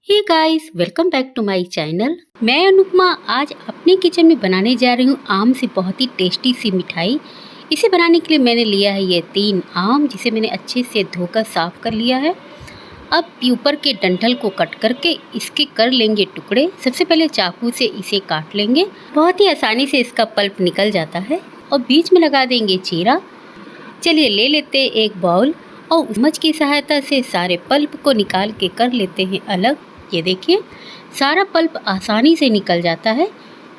Hey guys, welcome back to my channel. मैं अनुपमा आज अपने किचन में बनाने जा रही हूँ आम से बहुत ही टेस्टी सी मिठाई। इसे बनाने के लिए मैंने लिया है ये 3 आम, जिसे मैंने अच्छे से धोकर साफ कर लिया है। अब ऊपर के डंठल को कट करके इसके कर लेंगे टुकड़े। सबसे पहले चाकू से इसे काट लेंगे। बहुत ही आसानी से इसका पल्प निकल जाता है और बीच में लगा देंगे चीरा। चलिए ले लेते हैं एक बाउल और चम्मच की सहायता से सारे पल्प को निकाल के कर लेते हैं अलग। ये देखिए, सारा पल्प आसानी से निकल जाता है।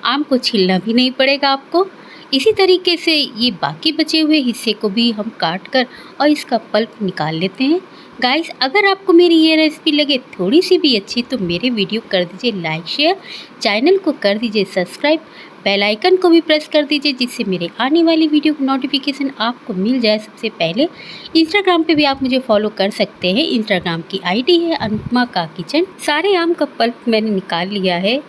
आम को छीलना भी नहीं पड़ेगा आपको। इसी तरीके से ये बाकी बचे हुए हिस्से को भी हम काट कर और इसका पल्प निकाल लेते हैं। गाइस, अगर आपको मेरी ये रेसिपी लगे थोड़ी सी भी अच्छी तो मेरे वीडियो कर दीजिए लाइक शेयर, चैनल को कर दीजिए सब्सक्राइब, बेल आइकन को भी प्रेस कर दीजिए जिससे मेरे आने वाली वीडियो की नोटिफिकेशन आपको मिल जाए सबसे पहले। इंस्टाग्राम पे भी आप मुझे फॉलो कर सकते हैं। इंस्टाग्राम की आईडी है अनुपमा का किचन। सारे आम का पल्प मैंने निकाल लिया है।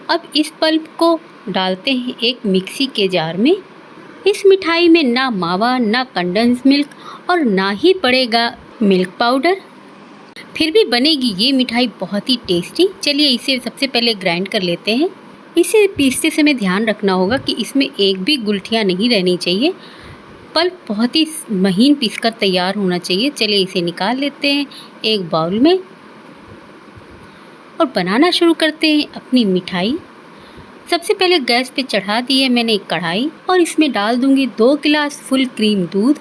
अब इस पल्प को डालते हैं एक मिक्सी के जार में। इस मिठाई में ना मावा, ना कंडेंस मिल्क और ना ही पड़ेगा मिल्क पाउडर, फिर भी बनेगी ये मिठाई बहुत ही टेस्टी। चलिए इसे सबसे पहले ग्राइंड कर लेते हैं। इसे पीसते समय ध्यान रखना होगा कि इसमें एक भी गुठलियाँ नहीं रहनी चाहिए। पल्प बहुत ही महीन पीसकर तैयार होना चाहिए। चलिए इसे निकाल लेते हैं एक बाउल में और बनाना शुरू करते हैं अपनी मिठाई। सबसे पहले गैस पे चढ़ा दी है मैंने एक कढ़ाई और इसमें डाल दूंगी 2 गिलास फुल क्रीम दूध।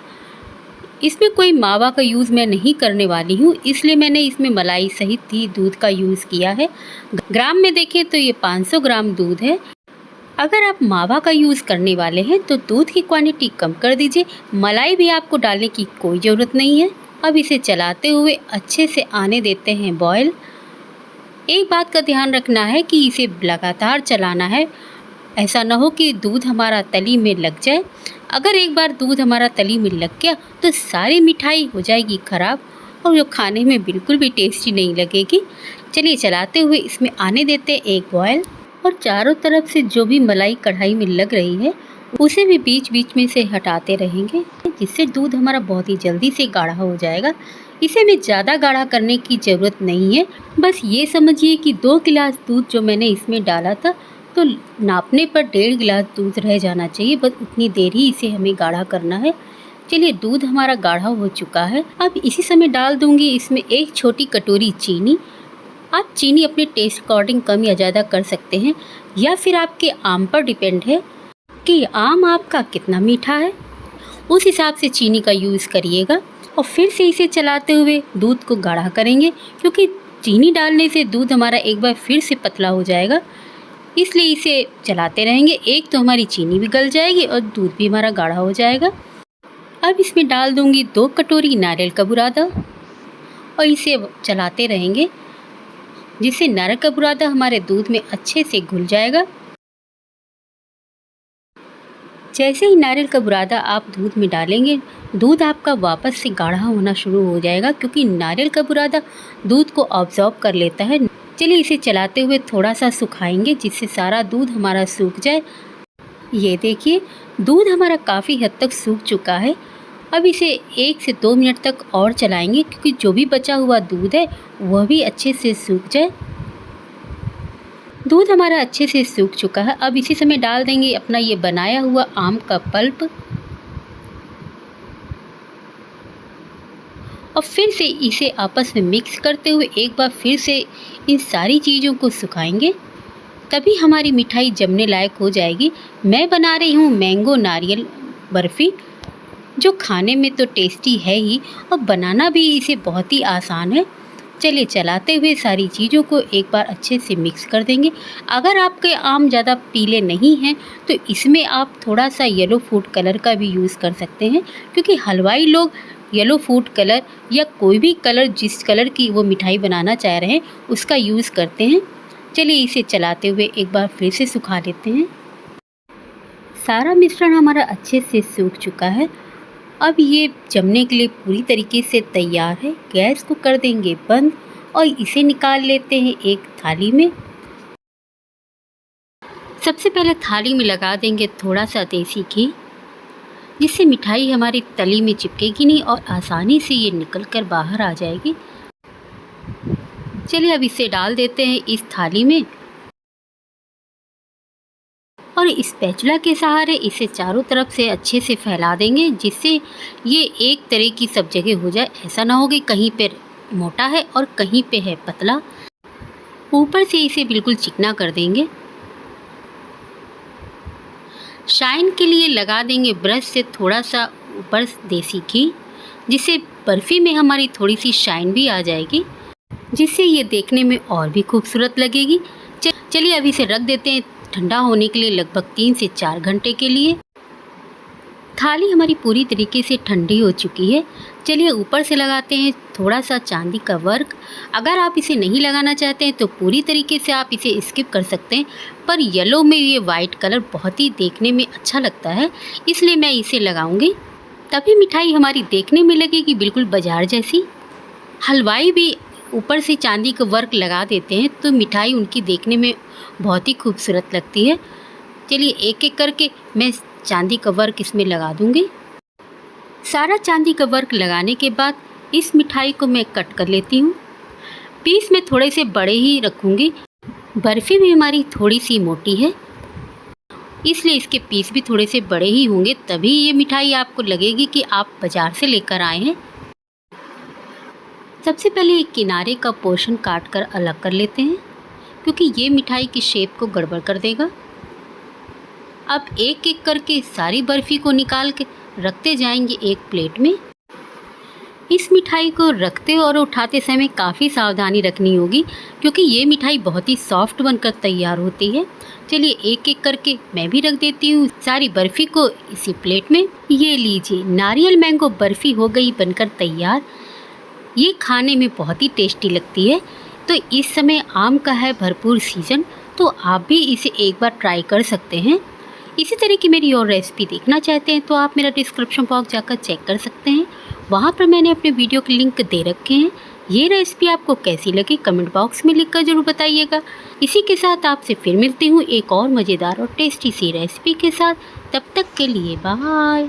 इसमें कोई मावा का यूज़ मैं नहीं करने वाली हूँ, इसलिए मैंने इसमें मलाई सहित ही दूध का यूज़ किया है। ग्राम में देखें तो ये 500 ग्राम दूध है। अगर आप मावा का यूज़ करने वाले हैं तो दूध की क्वांटिटी कम कर दीजिए। मलाई भी आपको डालने की कोई ज़रूरत नहीं है। अब इसे चलाते हुए अच्छे से आने देते हैं बॉयल। एक बात का ध्यान रखना है कि इसे लगातार चलाना है, ऐसा ना हो कि दूध हमारा तली में लग जाए। अगर एक बार दूध हमारा तली में लग गया तो सारी मिठाई हो जाएगी ख़राब और जो खाने में बिल्कुल भी टेस्टी नहीं लगेगी। चलिए चलाते हुए इसमें आने देते हैं एक बॉयल और चारों तरफ से जो भी मलाई कढ़ाई में लग रही है उसे भी बीच बीच में से हटाते रहेंगे, जिससे दूध हमारा बहुत ही जल्दी से गाढ़ा हो जाएगा। इसे में ज़्यादा गाढ़ा करने की ज़रूरत नहीं है। बस ये समझिए कि 2 गिलास दूध जो मैंने इसमें डाला था तो नापने पर 1.5 गिलास दूध रह जाना चाहिए। बस उतनी देर ही इसे हमें गाढ़ा करना है। चलिए दूध हमारा गाढ़ा हो चुका है। अब इसी समय डाल दूंगी इसमें एक छोटी कटोरी चीनी। आप चीनी अपने टेस्ट अकॉर्डिंग कम या ज़्यादा कर सकते हैं या फिर आपके आम पर डिपेंड है कि आम आपका कितना मीठा है, उस हिसाब से चीनी का यूज़ करिएगा। और फिर से इसे चलाते हुए दूध को गाढ़ा करेंगे, क्योंकि चीनी डालने से दूध हमारा एक बार फिर से पतला हो जाएगा, इसलिए इसे चलाते रहेंगे। एक तो हमारी चीनी भी गल जाएगी और दूध भी हमारा गाढ़ा हो जाएगा। अब इसमें डाल दूंगी 2 कटोरी नारियल का बुरादा और इसे चलाते रहेंगे जिससे नारियल का बुरादा हमारे दूध में अच्छे से घुल जाएगा। जैसे ही नारियल का बुरादा आप दूध में डालेंगे, दूध आपका वापस से गाढ़ा होना शुरू हो जाएगा, क्योंकि नारियल का बुरादा दूध को ऑब्जॉर्ब कर लेता है। चलिए इसे चलाते हुए थोड़ा सा सुखाएंगे जिससे सारा दूध हमारा सूख जाए। ये देखिए, दूध हमारा काफ़ी हद तक सूख चुका है। अब इसे 1 से 2 मिनट तक और चलाएंगे, क्योंकि जो भी बचा हुआ दूध है वह भी अच्छे से सूख जाए। दूध हमारा अच्छे से सूख चुका है। अब इसी समय डाल देंगे अपना ये बनाया हुआ आम का पल्प और फिर से इसे आपस में मिक्स करते हुए एक बार फिर से इन सारी चीज़ों को सुखाएंगे, तभी हमारी मिठाई जमने लायक हो जाएगी। मैं बना रही हूँ मैंगो नारियल बर्फ़ी, जो खाने में तो टेस्टी है ही और बनाना भी इसे बहुत ही आसान है। चलिए चलाते हुए सारी चीज़ों को एक बार अच्छे से मिक्स कर देंगे। अगर आपके आम ज़्यादा पीले नहीं हैं तो इसमें आप थोड़ा सा येलो फूड कलर का भी यूज़ कर सकते हैं, क्योंकि हलवाई लोग येलो फूड कलर या कोई भी कलर जिस कलर की वो मिठाई बनाना चाह रहे हैं उसका यूज़ करते हैं। चलिए इसे चलाते हुए एक बार फिर से सुखा लेते हैं। सारा मिश्रण हमारा अच्छे से सूख चुका है। अब ये जमने के लिए पूरी तरीके से तैयार है। गैस को कर देंगे बंद और इसे निकाल लेते हैं एक थाली में। सबसे पहले थाली में लगा देंगे थोड़ा सा देसी घी, जिससे मिठाई हमारी तली में चिपकेगी नहीं और आसानी से ये निकल कर बाहर आ जाएगी। चलिए अब इसे डाल देते हैं इस थाली में और स्पैचुला के सहारे इसे चारों तरफ से अच्छे से फैला देंगे, जिससे ये एक तरह की सब जगह हो जाए। ऐसा ना हो कि कहीं पे मोटा है और कहीं पे है पतला। ऊपर से इसे बिल्कुल चिकना कर देंगे। शाइन के लिए लगा देंगे ब्रश से थोड़ा सा ऊपर देसी घी, जिससे बर्फ़ी में हमारी थोड़ी सी शाइन भी आ जाएगी, जिससे ये देखने में और भी खूबसूरत लगेगी। चलिए अभी इसे रख देते हैं ठंडा होने के लिए लगभग 3 से 4 घंटे के लिए। थाली हमारी पूरी तरीके से ठंडी हो चुकी है। चलिए ऊपर से लगाते हैं थोड़ा सा चांदी का वर्क। अगर आप इसे नहीं लगाना चाहते हैं तो पूरी तरीके से आप इसे स्किप कर सकते हैं, पर येलो में ये वाइट कलर बहुत ही देखने में अच्छा लगता है, इसलिए मैं इसे लगाऊंगी। तभी मिठाई हमारी देखने में लगेगी बिल्कुल बाजार जैसी। हलवाई भी ऊपर से चांदी का वर्क लगा देते हैं तो मिठाई उनकी देखने में बहुत ही खूबसूरत लगती है। चलिए एक एक करके मैं चांदी का वर्क इसमें लगा दूंगी। सारा चांदी का वर्क लगाने के बाद इस मिठाई को मैं कट कर लेती हूँ। पीस मैं थोड़े से बड़े ही रखूँगी। बर्फ़ी भी हमारी थोड़ी सी मोटी है, इसलिए इसके पीस भी थोड़े से बड़े ही होंगे, तभी ये मिठाई आपको लगेगी कि आप बाज़ार से लेकर आए हैं। सबसे पहले एक किनारे का पोर्शन काट कर अलग कर लेते हैं, क्योंकि ये मिठाई की शेप को गड़बड़ कर देगा। अब एक एक करके सारी बर्फ़ी को निकाल के रखते जाएंगे एक प्लेट में। इस मिठाई को रखते और उठाते समय काफ़ी सावधानी रखनी होगी, क्योंकि ये मिठाई बहुत ही सॉफ्ट बनकर तैयार होती है। चलिए एक एक करके मैं भी रख देती हूँ सारी बर्फ़ी को इसी प्लेट में। ये लीजिए, नारियल मैंगो बर्फ़ी हो गई बनकर तैयार। ये खाने में बहुत ही टेस्टी लगती है। तो इस समय आम का है भरपूर सीज़न, तो आप भी इसे एक बार ट्राई कर सकते हैं। इसी तरह की मेरी और रेसिपी देखना चाहते हैं तो आप मेरा डिस्क्रिप्शन बॉक्स जाकर चेक कर सकते हैं, वहाँ पर मैंने अपने वीडियो के लिंक दे रखे हैं। ये रेसिपी आपको कैसी लगी कमेंट बॉक्स में लिखकर ज़रूर बताइएगा। इसी के साथ आपसे फिर मिलती हूँ एक और मज़ेदार और टेस्टी सी रेसिपी के साथ। तब तक के लिए बाय।